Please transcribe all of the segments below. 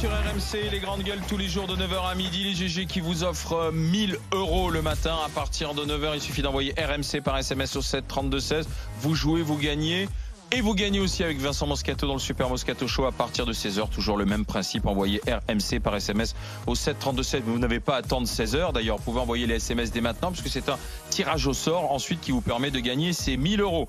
sur RMC, les grandes gueules tous les jours de 9h à midi. Les GG qui vous offrent 1000 € le matin à partir de 9h. Il suffit d'envoyer RMC par SMS au 7 32 16. Vous jouez, vous gagnez. Et vous gagnez aussi avec Vincent Moscato dans le Super Moscato Show à partir de 16h. Toujours le même principe, envoyez RMC par SMS au 7 32 16. Vous n'avez pas à attendre 16h. D'ailleurs, vous pouvez envoyer les SMS dès maintenant parce que c'est un tirage au sort ensuite qui vous permet de gagner ces 1000 €.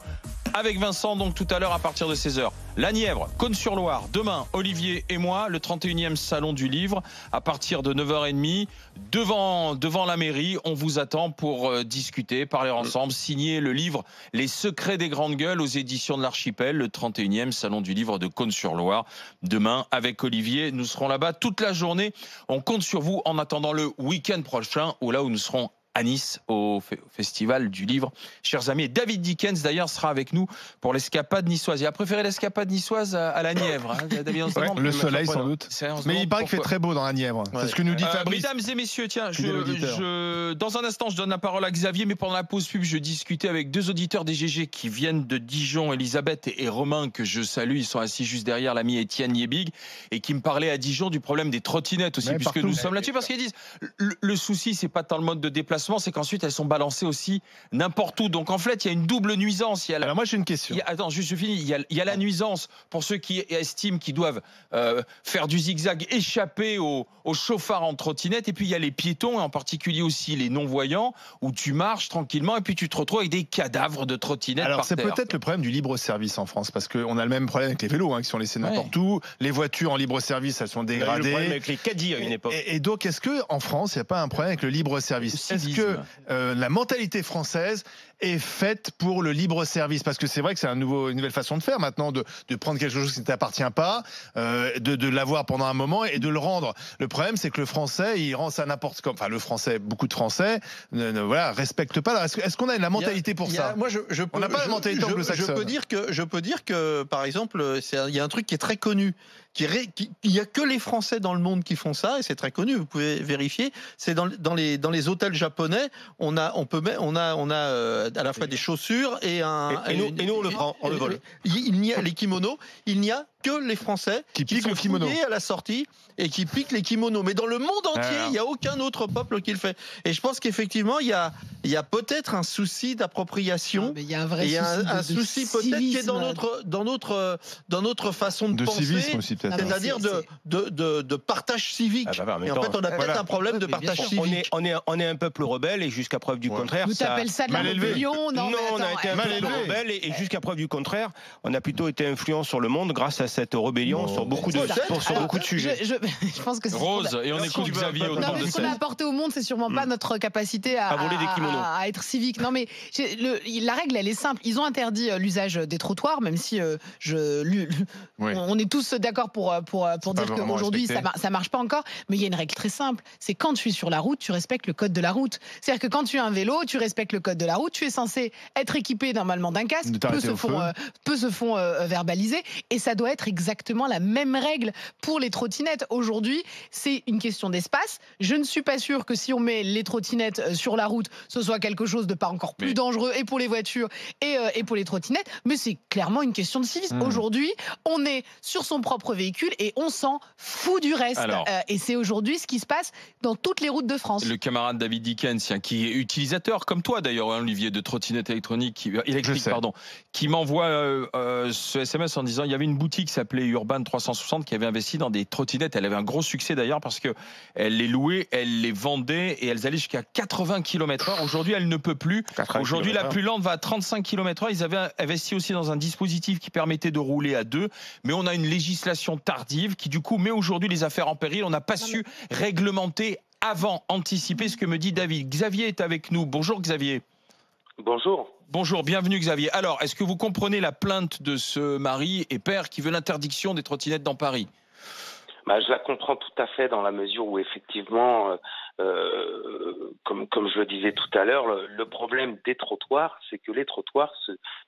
Avec Vincent, donc tout à l'heure à partir de 16h. La Nièvre, Cosne-sur-Loire. Demain, Olivier et moi, le 31e Salon du Livre à partir de 9h30. Devant la mairie, on vous attend pour discuter, parler ensemble, signer le livre Les secrets des grandes gueules aux éditions de l'Archipel, le 31e Salon du Livre de Cosne-sur-Loire. Demain, avec Olivier, nous serons là-bas toute la journée. On compte sur vous en attendant le week-end prochain, où nous serons à Nice, au Festival du Livre. Chers amis, David Dickens, d'ailleurs, sera avec nous pour l'escapade niçoise. Il a préféré l'escapade niçoise à la Nièvre. Hein, David, le soleil, sans doute. Mais il paraît qu'il fait très beau dans la Nièvre. C'est ce que nous dit Fabrice. Mesdames et messieurs, tiens, dans un instant, je donne la parole à Xavier, mais pendant la pause pub, je discutais avec deux auditeurs des GG qui viennent de Dijon, Elisabeth et Romain, que je salue. Ils sont assis juste derrière l'ami Étienne Liebig, et qui me parlaient à Dijon du problème des trottinettes aussi, puisque nous sommes là-dessus, parce qu'ils disent, le souci, c'est pas tant le mode de déplacement, c'est qu'ensuite elles sont balancées aussi n'importe où. Donc en fait, il y a une double nuisance. Alors moi j'ai une question. Attends, juste je finis. Il y a la nuisance pour ceux qui estiment qu'ils doivent faire du zigzag, échapper au chauffard en trottinette. Et puis il y a les piétons, et en particulier aussi les non-voyants, où tu marches tranquillement et puis tu te retrouves avec des cadavres de trottinettes. Alors c'est peut-être le problème du libre-service en France, parce qu'on a le même problème avec les vélos qui sont laissés n'importe où. Les voitures en libre-service, elles sont dégradées. Il y a eu le problème avec les caddies à une époque. Et donc est-ce qu'en France, il n'y a pas un problème avec le libre-service? Est-ce que la mentalité française est faite pour le libre service? Parce que c'est vrai que c'est une nouvelle façon de faire maintenant, de prendre quelque chose qui ne t'appartient pas, de l'avoir pendant un moment et de le rendre. Le problème, c'est que le français, il rend ça n'importe comment. Enfin, le français, beaucoup de français, respectent pas. Est-ce qu'on a la mentalité pour ça? Moi, on n'a pas la mentalité anglo-saxonne. Je peux dire que, par exemple, il y a un truc qui est très connu. Il y a que les Français dans le monde qui font ça, et c'est très connu. Vous pouvez vérifier. C'est dans les hôtels japonais, on a à la fois des chaussures et nous on le prend, on le vole. Il n'y a les kimonos. Il n'y a que les Français qui piquent le kimono à la sortie et qui piquent les kimonos. Mais dans le monde entier, il n'y a aucun autre peuple qui le fait. Et je pense qu'effectivement, il y a peut-être un souci d'appropriation. Il y a un vrai souci peut-être qui est dans notre façon de penser. Civisme aussi, peut-être. C'est-à-dire de partage civique. Et en fait, on a peut-être un problème de partage civique. On est un peuple rebelle, et jusqu'à preuve du contraire. Tu t'appelles ça de la rébellion? Non, on a été un peuple rebelle, et jusqu'à preuve du contraire, on a plutôt été influent sur le monde grâce à cette rébellion sur beaucoup de sujets. Je pense que c'est Rose, et on écoute Xavier autour de ce qu'on a apporté au monde, c'est sûrement pas notre capacité à voler des kimonos, à être civique. Non, mais la règle, elle est simple. Ils ont interdit l'usage des trottoirs, même si on est tous d'accord pour dire qu'aujourd'hui ça marche pas encore. Mais il y a une règle très simple. C'est quand tu es sur la route, tu respectes le code de la route. C'est-à-dire que quand tu as un vélo, tu respectes le code de la route. Tu es censé être équipé normalement d'un casque. Peu se font verbaliser, et ça doit être exactement la même règle pour les trottinettes. Aujourd'hui, c'est une question d'espace. Je ne suis pas sûr que si on met les trottinettes sur la route, ce soit quelque chose de pas encore plus dangereux, et pour les voitures et pour les trottinettes, mais c'est clairement une question de civisme. Aujourd'hui, on est sur son propre véhicule et on s'en fout du reste. Et c'est aujourd'hui ce qui se passe dans toutes les routes de France. Le camarade David Dickens, qui est utilisateur comme toi d'ailleurs, Olivier, de trottinettes électriques, qui m'envoie ce SMS en disant il y avait une boutique qui s'appelait Urban 360 qui avait investi dans des trottinettes. Elle avait un gros succès d'ailleurs parce que elle les louait, elle les vendait et elles allaient jusqu'à 80 km/h. Aujourd'hui, elle ne peut plus. Aujourd'hui, la plus lente va à 35 km/h. Ils avaient investi aussi dans un dispositif qui permettait de rouler à deux, mais on a une législation tardive qui du coup met aujourd'hui les affaires en péril. On n'a pas su réglementer avant, anticiper ce que me dit David. Xavier est avec nous. Bonjour Xavier. Bonjour. Bonjour, bienvenue Xavier. Alors, est-ce que vous comprenez la plainte de ce mari et père qui veut l'interdiction des trottinettes dans Paris? Je la comprends tout à fait dans la mesure où effectivement, comme je le disais tout à l'heure, le problème des trottoirs, c'est que les trottoirs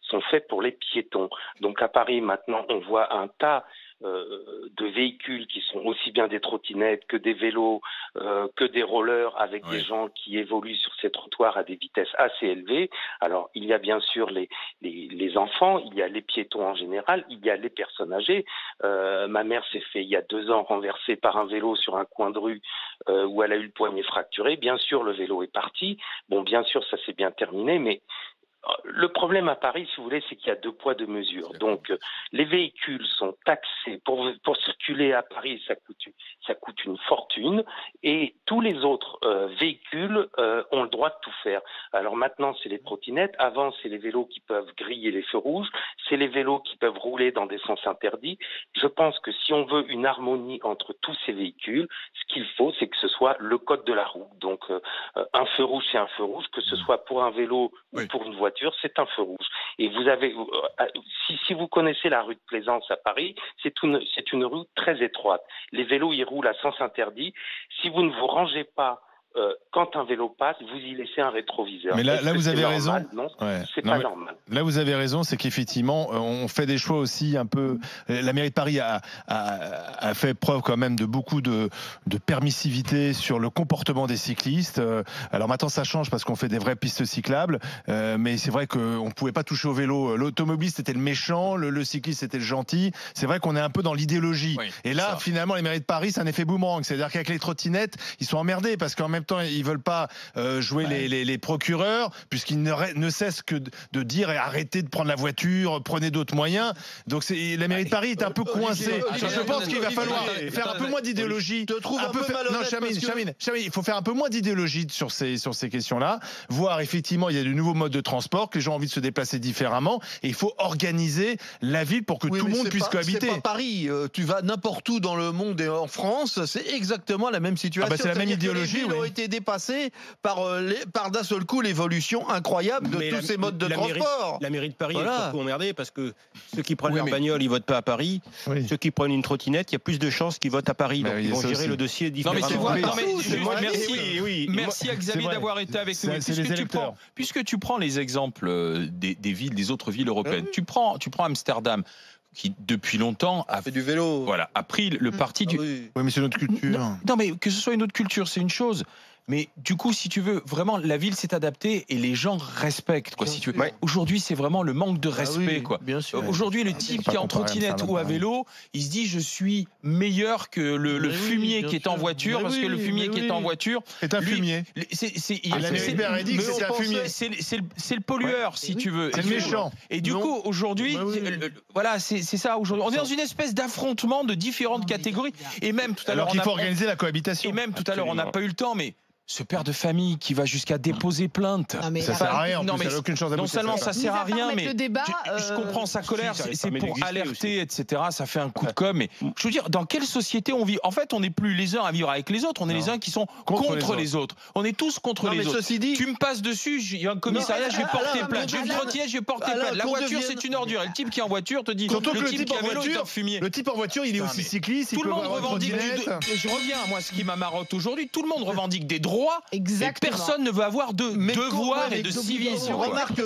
sont faits pour les piétons. Donc à Paris maintenant, on voit un tas de véhicules qui sont aussi bien des trottinettes que des vélos, que des rollers avec des gens qui évoluent sur ces trottoirs à des vitesses assez élevées. Alors, il y a bien sûr les enfants, il y a les piétons en général, il y a les personnes âgées. Ma mère s'est fait, il y a 2 ans, renverser par un vélo sur un coin de rue où elle a eu le poignet fracturé. Bien sûr, le vélo est parti. Bon, bien sûr, ça s'est bien terminé, mais le problème à Paris, si vous voulez, c'est qu'il y a 2 poids 2 mesures. Donc, les véhicules sont taxés. Pour circuler à Paris, ça coûte une fortune. Et tous les autres véhicules ont le droit de tout faire. Alors maintenant, c'est les trottinettes. Avant, c'est les vélos qui peuvent griller les feux rouges. C'est les vélos qui peuvent rouler dans des sens interdits. Je pense que si on veut une harmonie entre tous ces véhicules, ce qu'il faut, c'est que ce soit le code de la route. Donc, un feu rouge, c'est un feu rouge, que ce soit pour un vélo ou pour une voiture, c'est un feu rouge. Et vous avez, si vous connaissez la rue de Plaisance à Paris, c'est une rue très étroite. Les vélos y roulent à sens interdit. Si vous ne vous rangez pas quand un vélo passe, vous y laissez un rétroviseur. Mais là vous avez raison. Non, c'est pas normal. Là, vous avez raison, c'est qu'effectivement, on fait des choix aussi un peu. La mairie de Paris a fait preuve quand même de beaucoup de permissivité sur le comportement des cyclistes. Alors maintenant, ça change parce qu'on fait des vraies pistes cyclables, mais c'est vrai qu'on ne pouvait pas toucher au vélo. L'automobiliste était le méchant, le cycliste était le gentil. C'est vrai qu'on est un peu dans l'idéologie. Oui, et là, finalement, les mairies de Paris, c'est un effet boomerang. C'est-à-dire qu'avec les trottinettes, ils sont emmerdés parce qu'en même temps, ils veulent pas jouer les procureurs, puisqu'ils ne cessent que de dire arrêtez de prendre la voiture, prenez d'autres moyens. Donc la mairie de Paris est un peu coincée. Je pense qu'il va falloir faire un peu moins d'idéologie. Chamine, il faut faire un peu moins d'idéologie sur ces questions-là. Voir effectivement, il y a de nouveaux modes de transport, que les gens ont envie de se déplacer différemment, et il faut organiser la ville pour que tout le monde puisse cohabiter. C'est pas Paris. Tu vas n'importe où dans le monde et en France, c'est exactement la même situation. C'est la même idéologie. Ils ont été dépassés par d'un seul coup l'évolution incroyable de tous ces modes de transport. La mairie de Paris est un peu emmerdée parce que ceux qui prennent leur bagnole, ils votent pas à Paris. Ceux qui prennent une trottinette, il y a plus de chances qu'ils votent à Paris. Donc ils vont gérer le dossier différemment. Merci à Xavier d'avoir été avec nous. Puisque tu prends les exemples des villes, des autres villes européennes, tu prends Amsterdam, qui depuis longtemps a fait du vélo. Voilà, a pris le parti du. Oui, mais c'est notre culture. Non, mais que ce soit une autre culture, c'est une chose. Mais du coup, si tu veux, vraiment, la ville s'est adaptée et les gens respectent. Quoi, si tu veux. Aujourd'hui, c'est vraiment le manque de respect. Quoi. Aujourd'hui, le type qui est en trottinette ou à vélo, il se dit je suis meilleur que le fumier qui est en voiture, parce que le fumier qui est en voiture est un fumier. C'est le pollueur, si tu veux. C'est le méchant. Et du coup, aujourd'hui, voilà, c'est ça. Aujourd'hui, on est dans une espèce d'affrontement de différentes catégories. Et même tout à l'heure, alors qu'il faut organiser la cohabitation. Et même tout à l'heure, on n'a pas eu le temps, mais ce père de famille qui va jusqu'à déposer plainte. Non, mais ça sert à rien. Non, mais aucune chance non seulement ça sert à rien, mais je comprends sa colère. C'est pour alerter, etc. Ça fait un coup de com'. Mais je veux dire, dans quelle société on vit? En fait, on n'est plus les uns à vivre avec les autres. On est les uns qui sont contre les autres. On est tous contre les autres. Tu me passes dessus, il y a un commissariat, je vais porter plainte. J'ai une trottinette, je vais porter plainte. La voiture, c'est une ordure. Et le type qui est en voiture te dit. Le type qui est en voiture, fumier. Le type en voiture, il est aussi cycliste. Tout le monde revendique. Je reviens à moi, ce qui m'amarotte aujourd'hui. Tout le monde revendique des droits. Exactement. Personne ne veut avoir de devoirs et de civilisation. On remarque que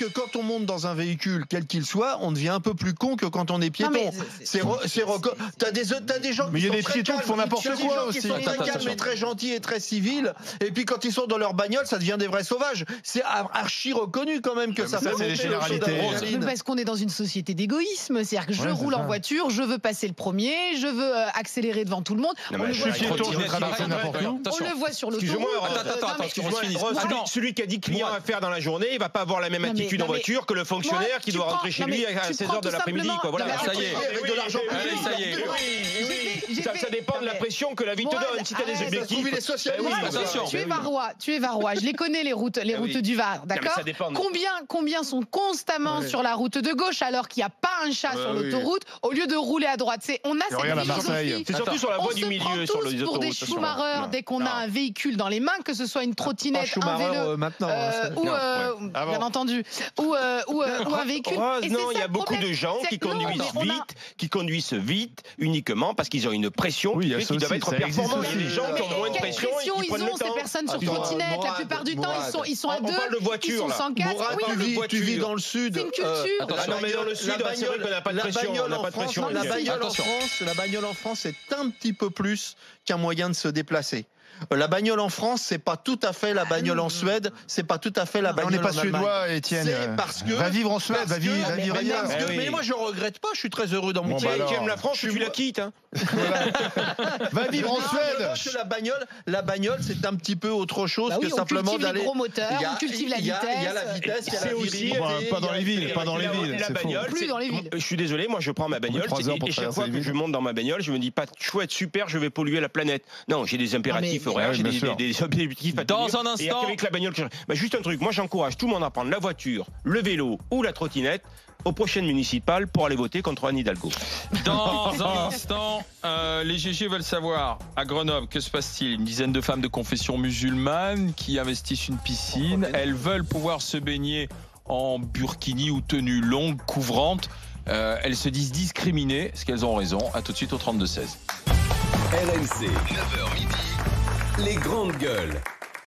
quand on monte dans un véhicule, quel qu'il soit, on devient un peu plus con que quand on est piéton. T'as des gens mais il y a des piétons qui font n'importe quoi aussi. Qui sont très calmes et très gentils et très civils. Et puis quand ils sont dans leur bagnole, ça devient des vrais sauvages. C'est archi reconnu quand même que ça fait monter les généralités. Parce qu'on est dans une société d'égoïsme. C'est-à-dire que je roule en voiture, je veux passer le premier, je veux accélérer devant tout le monde. On le voit sur l'autoroute. Attends, celui qui a 10 clients à faire dans la journée, il va pas avoir la même attitude en voiture que le fonctionnaire qui doit rentrer chez lui à 16h de l'après-midi. Voilà, ça y est. Ça y est. Ça dépend de la pression que la vie te donne. Si tu as des objectifs. Tu es varois. Je les connais, les routes du Var, d'accord? Combien sont constamment sur la route de gauche alors qu'il n'y a pas un chat sur l'autoroute au lieu de rouler à droite? On a cette philosophie. C'est surtout sur la voie du milieu, sur les pour des Schumacher dès qu'on a un véhicule dans les mains, que ce soit une trottinette, un vélo, bien entendu, ou un véhicule. Non, il y a beaucoup de gens qui conduisent vite uniquement parce qu'ils ont une pression qui doivent être performants. Il y a des gens qui ont moins de pression et qui prennent le temps. Ces personnes sur trottinette, la plupart du temps, ils sont à deux. On parle de voiture, là. Tu vis dans le sud. C'est une culture. Non, mais dans le sud, c'est vrai qu'on n'a pas de pression. La bagnole en France, c'est un petit peu plus qu'un moyen de se déplacer. La bagnole en France, c'est pas tout à fait la bagnole en Suède, c'est pas tout à fait la bagnole en Allemagne. On n'est pas suédois, Étienne. Va vivre en Suède, va vivre ailleurs. Mais moi, je regrette pas, je suis très heureux dans mon pays. Tu aimes la France, tu la quittes. Va vivre en Suède. La bagnole, c'est un petit peu autre chose que simplement d'aller. On cultive les gros moteurs, on cultive la vitesse. Il y a la vitesse, il y a la virilité. Pas dans les villes, pas dans les villes. La bagnole, plus dans les villes. Je suis désolé, moi, je prends ma bagnole et chaque fois que je monte dans ma bagnole, je me dis pas chouette, super, je vais polluer la planète. Non, j'ai des impératifs horaires, j'ai des objectifs à tenir. Dans un instant. Et avec la bagnole, juste un truc, moi j'encourage tout le monde à prendre la voiture, le vélo ou la trottinette aux prochaines municipales pour aller voter contre Anne Hidalgo. Dans un instant, les GG veulent savoir, à Grenoble, que se passe-t-il? Une dizaine de femmes de confession musulmane qui investissent une piscine. Elles veulent pouvoir se baigner en burkini ou tenue longue, couvrante. Elles se disent discriminées. Est-ce qu'elles ont raison? À tout de suite au 32-16. RMC, 9h midi. Les grandes gueules.